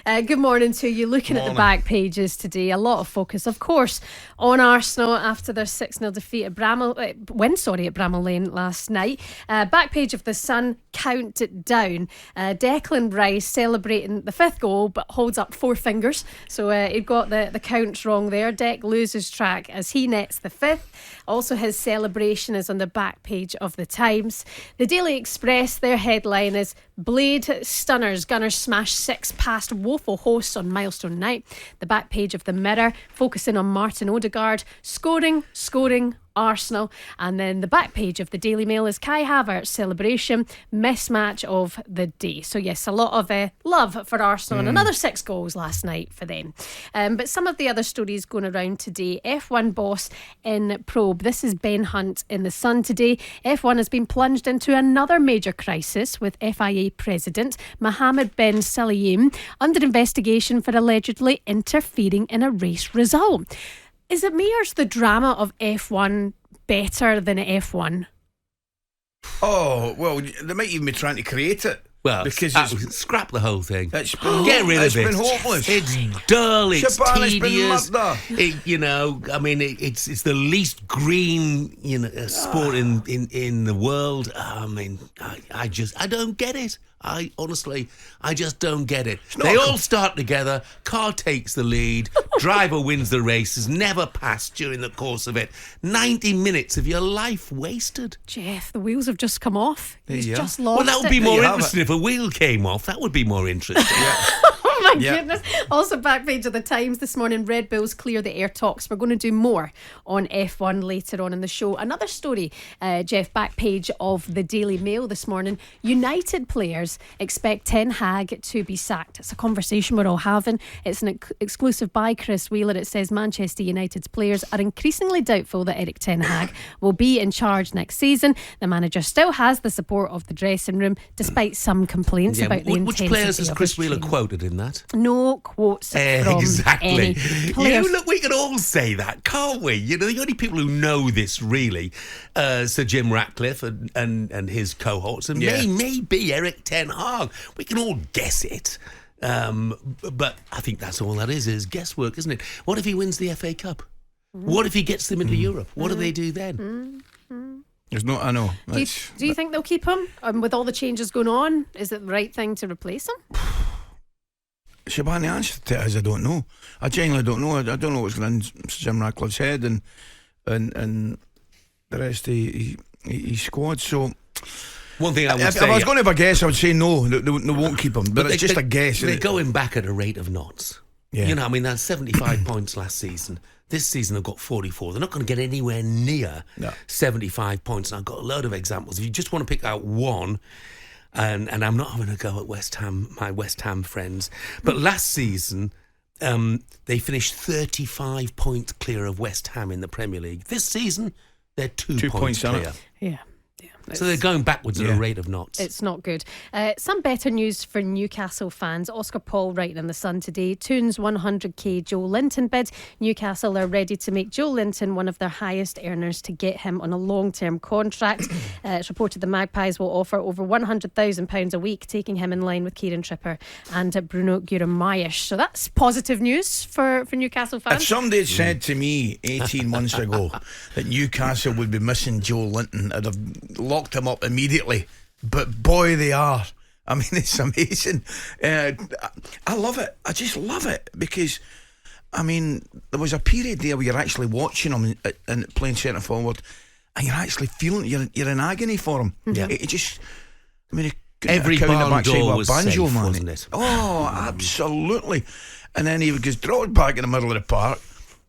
Good morning to you. Looking at the back pages today, a lot of focus, of course, on Arsenal after their 6-0 defeat at Bramall Lane last night. Back page of The Sun, count it down. Declan Rice celebrating the 5th goal, but holds up 4 fingers. So he'd got the counts wrong there. Deck loses track as he nets the 5th. Also, his celebration is on the back page of The Times. The Daily Express, their headline is Blade Stunners. Gunners smash 6 past woeful hosts on milestone night. The back page of The Mirror, focusing on Martin Odegaard, scoring, Arsenal. And then the back page of the Daily Mail is Kai Havertz celebration, mismatch of the day. So yes, a lot of love for Arsenal and another 6 goals last night for them. But some of the other stories going around today. F1 boss in probe. This is Ben Hunt in The Sun today. F1 has been plunged into another major crisis with FIA president Mohammed bin Sulayem under investigation for allegedly interfering in a race result. Is it me, or is the drama of F1 better than F1? Oh, well, they might even be trying to create it. Well, because scrap the whole thing. Get rid of it. It's been hopeless. It's dull. It's Shebahn, tedious. it's been murder. It's the least green, sport in the world. I don't get it. I just don't get it. They all start together. Car takes the lead. Driver wins the race. Is never passed during the course of it. 90 minutes of your life wasted. Jeff, the wheels have just come off. He's just lost. Well, that would be it. more interesting if a wheel came off. That would be more interesting. Oh my goodness. Also, back page of The Times this morning, Red Bulls clear the air talks. We're going to do more on F1 later on in the show. Another story, Jeff, back page of the Daily Mail this morning. United players expect Ten Hag to be sacked. It's a conversation we're all having. It's an exclusive by Chris Wheeler. It says Manchester United's players are increasingly doubtful that Eric Ten Hag will be in charge next season. The manager still has the support of the dressing room, despite some complaints about the intensity. Which players has of Chris his Wheeler training. quoted in that? No quotes from any players. Look, we can all say that, can't we? The only people who know this really, Sir Jim Ratcliffe and his cohorts, and maybe Eric Ten Hag. We can all guess it. But I think that's all that is guesswork, isn't it? What if he wins the FA Cup? What if he gets them into Europe? What do they do then? There's no, I know. Do you think they'll keep him? With all the changes going on, is it the right thing to replace him? Shebahn, the answer to it is I don't know. I genuinely don't know. I don't know what's going on in Jim Ratcliffe's head and the rest of his squad. So, one thing I would say, if I was going to have a guess, I would say no, they won't keep him. But it's just a guess. They're going back at a rate of knots. Yeah. That's 75 points last season. This season they've got 44. They're not going to get anywhere near 75 points. And I've got a load of examples. If you just want to pick out one. And I'm not having a go at West Ham, my West Ham friends. But last season, they finished 35 points clear of West Ham in the Premier League. This season, they're 2 points clear. Yeah. So they're going backwards at a rate of knots. It's not good. Some better news for Newcastle fans. Oscar Paul writing in The Sun today. Toon's 100k Joe Linton bid. Newcastle are ready to make Joe Linton one of their highest earners to get him on a long-term contract. It's reported the Magpies will offer over £100,000 a week, taking him in line with Kieran Trippier and Bruno Guimaraes. So that's positive news for Newcastle fans. If somebody had said to me 18 months ago that Newcastle would be missing Joe Linton, I'd have locked him up immediately. But boy, they are. I mean, it's amazing. I love it. I just love it because, I mean, there was a period there where you're actually watching him and playing centre forward, and you're actually feeling you're in agony for him. Yeah. It just, I mean, every barn door was banjo, safe, man. wasn't it? Oh, absolutely. And then he gets dropped back in the middle of the park,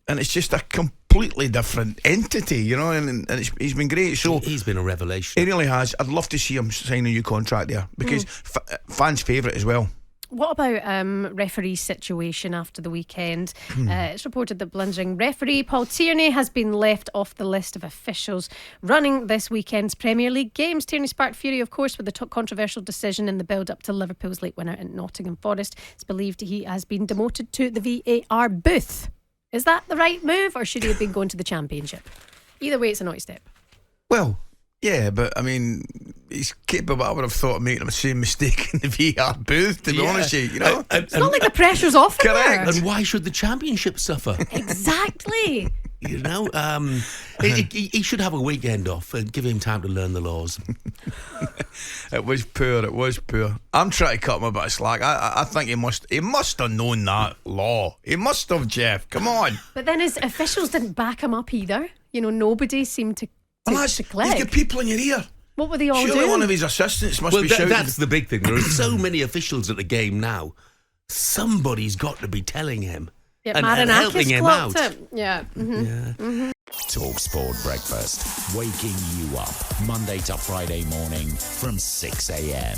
and it's just a completely different entity, and he's been great. So he's been a revelation. He really has. I'd love to see him sign a new contract there because fans' favourite as well. What about referee situation after the weekend? It's reported that blundering referee Paul Tierney has been left off the list of officials running this weekend's Premier League games. Tierney sparked fury, of course, with the controversial decision in the build-up to Liverpool's late winner at Nottingham Forest. It's believed he has been demoted to the VAR booth. Is that the right move, or should he have been going to the Championship? Either way, it's a naughty step. Well, Yeah, but I mean, he's capable. I would have thought of making the same mistake in the VR booth, to be honest with you, know? It's not like the pressure's off in there. And why should the championship suffer? Exactly. You know, he should have a weekend off and give him time to learn the laws. It was poor. I'm trying to cut him a bit of slack. I think he must have known that law. He must have, Jeff. Come on. But then his officials didn't back him up either. You know, nobody seemed to click. He's got people in your ear. What were they all Surely doing? one of his assistants must be shouting. That's the big thing. There are so many officials at the game now. Somebody's got to be telling him and helping him out. Yeah. Mm-hmm. Yeah. Mm-hmm. talkSPORT Breakfast, waking you up Monday to Friday morning from 6 a.m.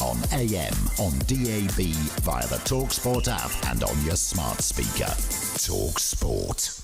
on AM, on DAB, via the talkSPORT app and on your smart speaker. talkSPORT.